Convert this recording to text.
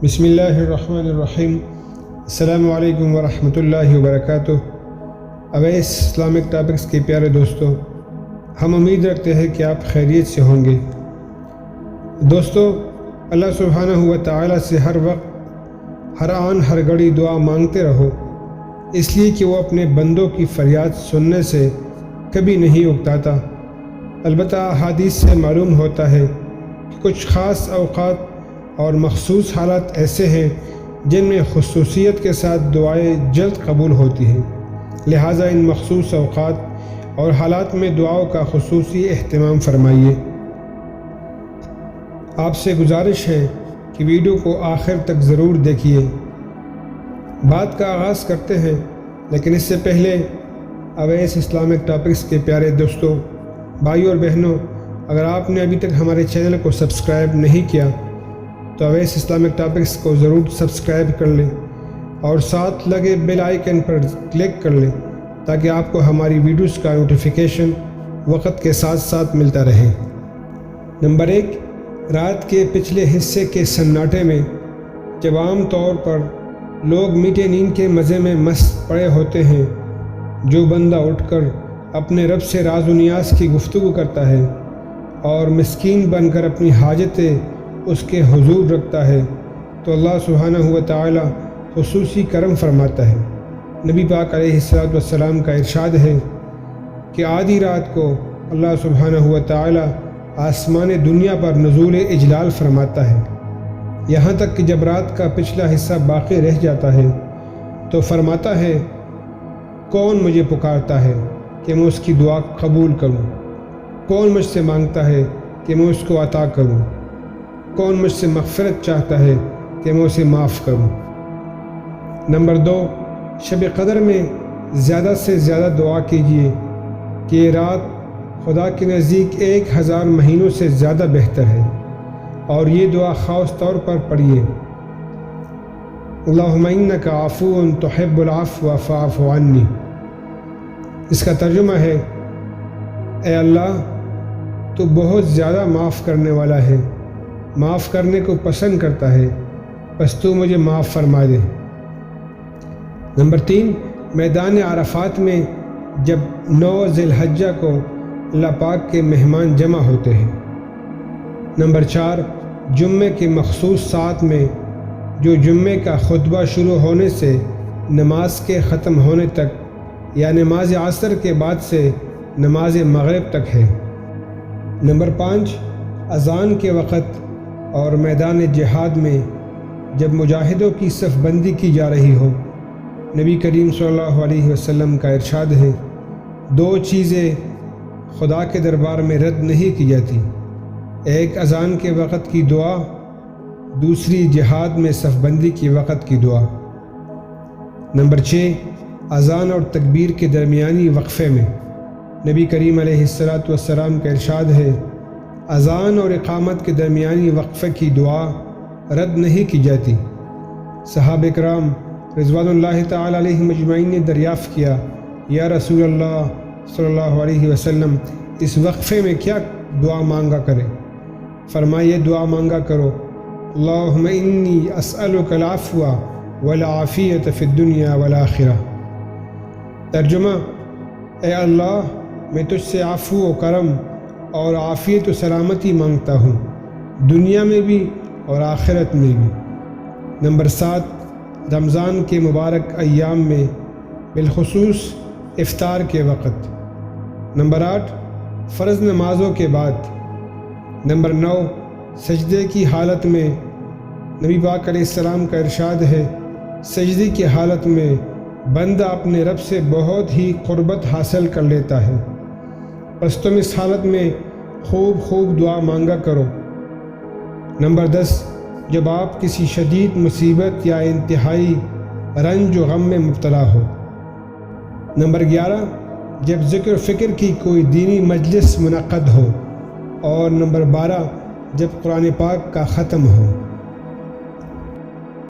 بسم اللہ الرحمن الرحیم۔ السلام علیکم ورحمۃ اللہ وبرکاتہ۔ اویس اسلامک ٹاپکس کے پیارے دوستو، ہم امید رکھتے ہیں کہ آپ خیریت سے ہوں گے۔ دوستو، اللہ سبحانہ و تعالی سے ہر وقت، ہر آن، ہر گھڑی دعا مانگتے رہو، اس لیے کہ وہ اپنے بندوں کی فریاد سننے سے کبھی نہیں اکتاتا۔ البتہ احادیث سے معلوم ہوتا ہے کہ کچھ خاص اوقات اور مخصوص حالات ایسے ہیں جن میں خصوصیت کے ساتھ دعائیں جلد قبول ہوتی ہیں، لہٰذا ان مخصوص اوقات اور حالات میں دعاؤں کا خصوصی اہتمام فرمائیے۔ آپ سے گزارش ہے کہ ویڈیو کو آخر تک ضرور دیکھیے۔ بات کا آغاز کرتے ہیں، لیکن اس سے پہلے اویس اسلامک ٹاپکس کے پیارے دوستوں، بھائیوں اور بہنوں، اگر آپ نے ابھی تک ہمارے چینل کو سبسکرائب نہیں کیا تو اویس اسلامک ٹاپکس کو ضرور سبسکرائب کر لیں اور ساتھ لگے بیل آئیکن پر کلک کر لیں تاکہ آپ کو ہماری ویڈیوز کا نوٹیفیکیشن وقت کے ساتھ ساتھ ملتا رہے۔ نمبر 1، رات کے پچھلے حصے کے سناٹے میں جب عام طور پر لوگ میٹھے نیند کے مزے میں مست پڑے ہوتے ہیں، جو بندہ اٹھ کر اپنے رب سے راز و نیاز کی گفتگو کرتا ہے اور مسکین بن کر اپنی حاجتیں اس کے حضور رکھتا ہے، تو اللہ سبحانہ و تعالی خصوصی کرم فرماتا ہے۔ نبی پاک علیہ السلام کا ارشاد ہے کہ آدھی رات کو اللہ سبحانہ و تعالی آسمان دنیا پر نزول اجلال فرماتا ہے، یہاں تک کہ جب رات کا پچھلا حصہ باقی رہ جاتا ہے تو فرماتا ہے، کون مجھے پکارتا ہے کہ میں اس کی دعا قبول کروں، کون مجھ سے مانگتا ہے کہ میں اس کو عطا کروں، کون مجھ سے مغفرت چاہتا ہے کہ میں اسے معاف کروں۔ نمبر 2، شب قدر میں زیادہ سے زیادہ دعا کیجیے کہ یہ رات خدا کے نزدیک 1000 مہینوں سے زیادہ بہتر ہے، اور یہ دعا خاص طور پر پڑھیے، اللہم انک عفو تحب العفو فاعف عنی۔ اس کا ترجمہ ہے، اے اللہ، تو بہت زیادہ معاف کرنے والا ہے، معاف کرنے کو پسند کرتا ہے، بس تو مجھے معاف فرما دے۔ نمبر 3، میدان عرفات میں جب 9 ذی الحجہ کو اللہ پاک کے مہمان جمع ہوتے ہیں۔ نمبر 4، جمعے کی مخصوص ساعت میں جو جمعے کا خطبہ شروع ہونے سے نماز کے ختم ہونے تک، یا نماز عصر کے بعد سے نماز مغرب تک ہے۔ نمبر 5، اذان کے وقت اور میدان جہاد میں جب مجاہدوں کی صف بندی کی جا رہی ہو، نبی کریم صلی اللہ علیہ وسلم کا ارشاد ہے، 2 چیزیں خدا کے دربار میں رد نہیں کی جاتی، ایک اذان کے وقت کی دعا، دوسری جہاد میں صف بندی کے وقت کی دعا۔ نمبر 6، اذان اور تکبیر کے درمیانی وقفے میں نبی کریم علیہ السلام کا ارشاد ہے، اذان اور اقامت کے درمیانی وقفے کی دعا رد نہیں کی جاتی۔ صحابہ کرام رضوان اللہ تعالی علیہم اجمعین نے دریافت کیا، یا رسول اللہ صلی اللہ علیہ وسلم، اس وقفے میں کیا دعا مانگا کرے؟ فرمائے، دعا مانگا کرو، اللہم انی اسألک العفو والعافیت فی الدنیا والآخرہ۔ ترجمہ، اے اللہ، میں تجھ سے عفو و کرم اور عافیت و سلامتی مانگتا ہوں، دنیا میں بھی اور آخرت میں بھی۔ نمبر 7، رمضان کے مبارک ایام میں بالخصوص افطار کے وقت۔ نمبر 8، فرض نمازوں کے بعد۔ نمبر 9، سجدے کی حالت میں نبی پاک علیہ السلام کا ارشاد ہے، سجدے کی حالت میں بندہ اپنے رب سے بہت ہی قربت حاصل کر لیتا ہے، بس تم اس حالت میں خوب دعا مانگا کرو۔ نمبر 10، جب آپ کسی شدید مصیبت یا انتہائی رنج و غم میں مبتلا ہو۔ نمبر 11، جب ذکر و فکر کی کوئی دینی مجلس منعقد ہو۔ اور نمبر 12، جب قرآن پاک کا ختم ہو۔